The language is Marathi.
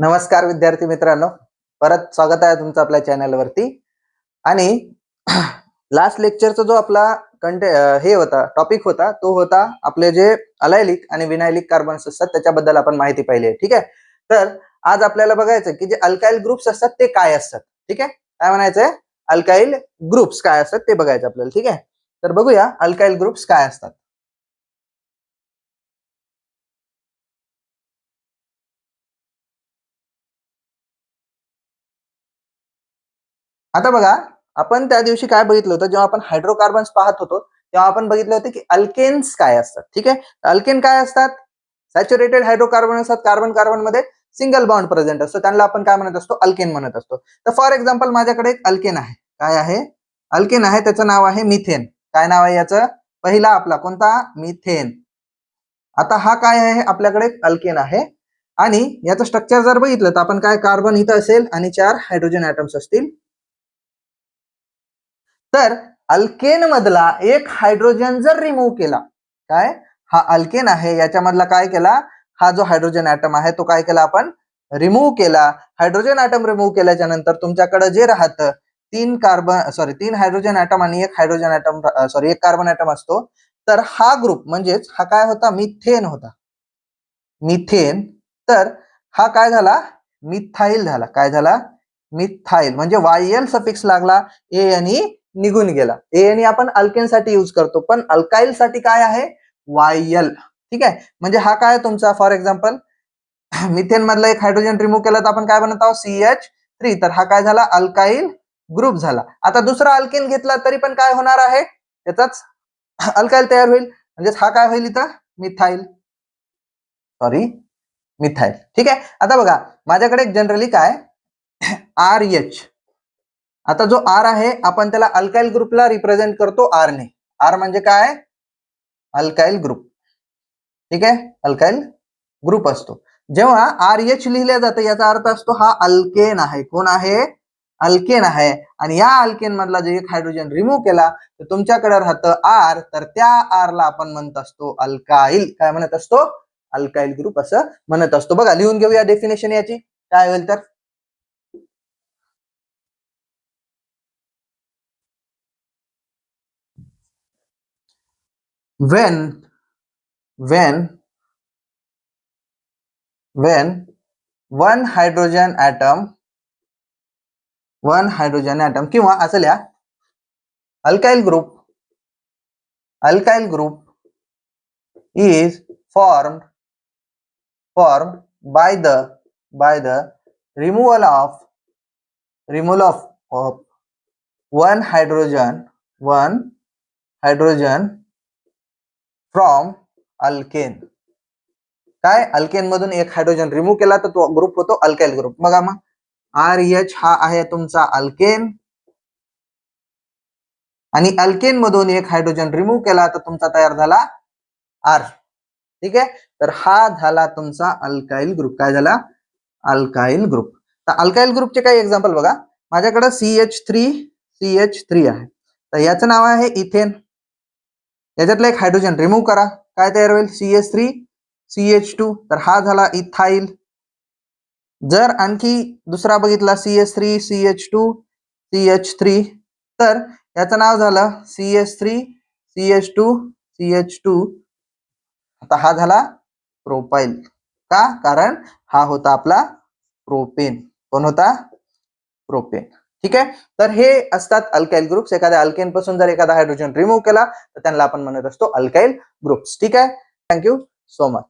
नमस्कार विद्यार्थी मित्रांनो, परत स्वागत आहे तुमचं आपल्या चॅनलवरती. आणि लास्ट लेक्चरचा जो आपला हे होता टॉपिक होता तो होता आपले जे अलायलिक आणि विनायलिक कार्बन्स असतात त्याच्याबद्दल आपण माहिती पाहिली आहे. ठीक आहे, तर आज आपल्याला बघायचं की जे अल्काइल ग्रुप्स असतात ते काय असतात. ठीक आहे, काय म्हणायचंय, अल्काइल ग्रुप्स काय असतात ते बघायचं आपल्याला. ठीक आहे, तर बघूया अल्काइल ग्रुप्स काय असतात. आता बघा, आपण त्या दिवशी काय बघितलं होतं, जेव्हा आपण हायड्रोकार्बन्स पाहत होतो तेव्हा आपण बघितलं होतं की अल्केन्स काय असतात. ठीक आहे, अल्केन काय असतात, सॅच्युरेटेड हायड्रोकार्बन असतात, कार्बन कार्बन मध्ये सिंगल बॉन्ड प्रेझेंट असतो, त्यांना आपण काय म्हणत असतो, अल्केन म्हणत असतो. तर फॉर एक्झाम्पल माझ्याकडे एक अल्केन आहे. काय आहे, अल्केन आहे, त्याचं नाव आहे मिथेन. काय नाव आहे याचं, पहिला आपला कोणता, मिथेन. आता हा काय आहे, आपल्याकडे अल्केन आहे आणि याचं स्ट्रक्चर जर बघितलं तर आपण काय, कार्बन इथं असेल आणि 4 हायड्रोजन ऍटम्स असतील. तर अल्केन मधला एक हायड्रोजन जर रिमूव्ह केला, काय, हा अल्केन आहे याच्यामधला काय केला, हा जो हायड्रोजन ऍटम आहे तो काय केला, आपण रिमूव्ह केला. हायड्रोजन ऍटम रिमूव्ह केल्याच्या नंतर तुमच्याकडे जे राहतं 3 हायड्रोजन ऍटम आणि एक हायड्रोजन ऍटम एक कार्बन ऍटम असतो. तर हा ग्रुप म्हणजेच हा काय होता, मिथेन होता, मिथेन. तर हा काय झाला, मिथाइल झाला. काय झाला, मिथाइल. म्हणजे वायल सफिक्स लागला, ए आणि निघून गेला. ए आणि आपण अल्केन साठी युज करतो, पण अल्काइल साठी काय आहे, वायल. ठीक आहे, म्हणजे हा काय तुमचा, फॉर एक्झाम्पल मिथेन मधला एक हायड्रोजन रिमूव्ह केला तर आपण काय बनवत आहोत, CH3. तर हा काय झाला, अल्काइल ग्रुप झाला. आता दुसरा अल्केन घेतला तरी पण काय होणार आहे, त्याचाच अल्काइल तयार होईल, म्हणजे हा काय होईल इथं, मिथाइल. मिथाइल. ठीक आहे, आता बघा माझ्याकडे जनरली काय RH. आता जो R आहे आपण त्याला अल्काइल ग्रुपला रिप्रेझेंट करतो R ने. R म्हणजे काय, अल्काइल ग्रुप. ठीक आहे, अल्काइल ग्रुप असतो. जेव्हा RH लिहिल्या जातं याचा अर्थ असतो हा अल्केन आहे. कोण आहे, अल्केन आहे. आणि या अल्केन मधला जे एक हायड्रोजन रिमूव्ह केला तर तुमच्याकडे राहतं R, तर त्या R ला आपण म्हणत असतो अल्काइल. काय म्हणत असतो, अल्काइल ग्रुप असं म्हणत असतो. बघा लिहून घेऊया डेफिनेशन याची, काय होईल तर, when one hydrogen atom किंवा असं लिहा, alkyl group is formed by the removal of one hydrogen from alkane. काय, अल्केन मधून एक हायड्रोजन रिमूव्ह केला तर तो ग्रुप होतो अल्काइल ग्रुप. बघा मग RH हा आहे तुमचा अल्केन आणि अल्केन मधून एक हायड्रोजन रिमूव्ह केला तर तुमचा तयार झाला R. ठीक आहे, तर हा झाला तुमचा अल्काइल ग्रुप. काय झाला, अल्काइल ग्रुप. तर अल्काइल ग्रुपचे काही एक्झाम्पल बघा, माझ्याकडे CH3 आहे, तर याचं नाव आहे इथेन. याच्यातला एक हायड्रोजन रिमूव्ह करा, काय तयार होईल, CH3CH2, तर हा झाला इथाइल. जर आणखी दुसरा बघितला CH3CH2CH3, तर याचं नाव झालं CH3CH2CH2. आता हा झाला प्रोपाइल. का, कारण हा होता आपला प्रोपेन. कोण होता, प्रोपेन. ठीक आहे, तर हे असतात अल्काइल ग्रुप्स. एखाद्या अल्केन पासून जर एखादा हायड्रोजन रिमूव्ह केला तर त्यांना आपण म्हणत असतो अल्काइल ग्रुप्स. ठीक आहे, थँक्यू सो मच.